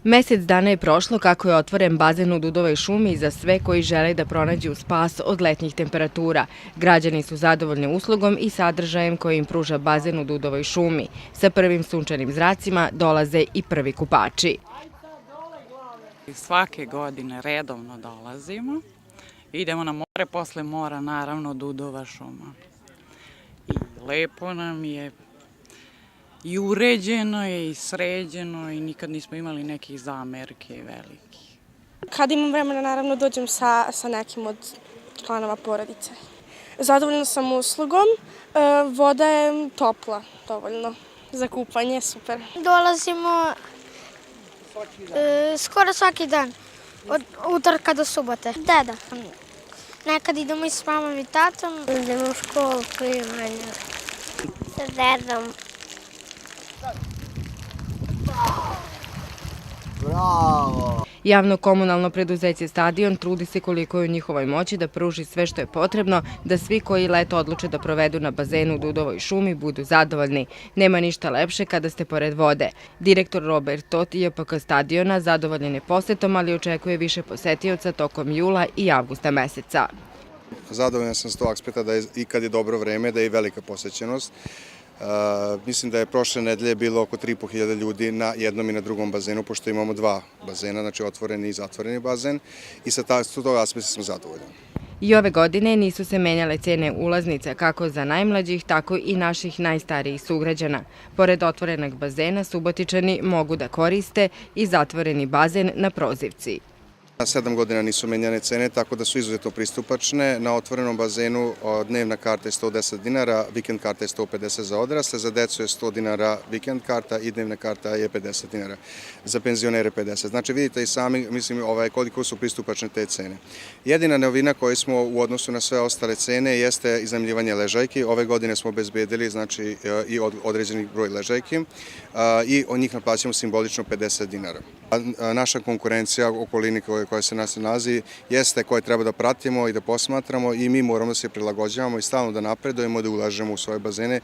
Mesec dana je prošlo kako je otvoren bazen u Dudovoj šumi za sve koji žele da pronađu spas od letnjih temperatura. Građani su zadovoljni uslugom i sadržajem koji im pruža bazen u Dudovoj šumi. Sa prvim sunčanim zracima dolaze i prvi kupači. Svake godine redovno dolazimo. Idemo na more, posle mora naravno Dudova šuma. I lepo nam je, i uređeno je, i sređeno, i nikad nismo imali nekih zamerki velikih. Kad imam vremena, naravno, dođem sa nekim od članova porodice. Zadovoljna sam uslugom, voda je topla, dovoljno. Za kupanje, super. Dolazimo skoro svaki dan, od utorka do subote. Deda. Nekad idemo i s mamom i tatom. Idemo u školu primanja. Sa dedom. Bravo! Javno-komunalno preduzeće Stadion trudi se koliko je u njihovoj moći da pruži sve što je potrebno da svi koji leto odluče da provedu na bazenu u Dudovoj šumi budu zadovoljni. Nema ništa lepše kada ste pored vode. Direktor Robert Tot JPK Stadiona zadovoljen je posetom, ali očekuje više posetioca tokom jula i avgusta meseca. Zadovoljan sam s tog aspekta da je i kad je dobro vreme, da je i velika posećenost. Mislim da je prošle nedelje bilo oko 3.500 ljudi na jednom i na drugom bazenu, pošto imamo dva bazena, znači otvoreni i zatvoreni bazen, i sa tog aspekta sam zadovoljan. I ove godine nisu se menjale cene ulaznica kako za najmlađih, tako i naših najstarijih sugrađana. Pored otvorenog bazena, Subotičani mogu da koriste i zatvoreni bazen na Prozivci. 7 godina nisu menjane cene, tako da su izuzetno pristupačne. Na otvorenom bazenu dnevna karta je 110 dinara, vikend karta je 150 za odrasle, za decu je 100 dinara vikend karta i dnevna karta je 50 dinara, za penzionere 50. Znači vidite i sami koliko su pristupačne te cene. Jedina novina koju smo u odnosu na sve ostale cene jeste iznajmljivanje ležajki. Ove godine smo obezbedili znači, i određeni broj ležajki i od njih naplaćamo simbolično 50 dinara. Naša konkurencija u okolini koja se nas nalazi jeste koje treba da pratimo i da posmatramo i mi moramo da se prilagođavamo i stalno da napredujemo, da ulažemo u svoje bazene.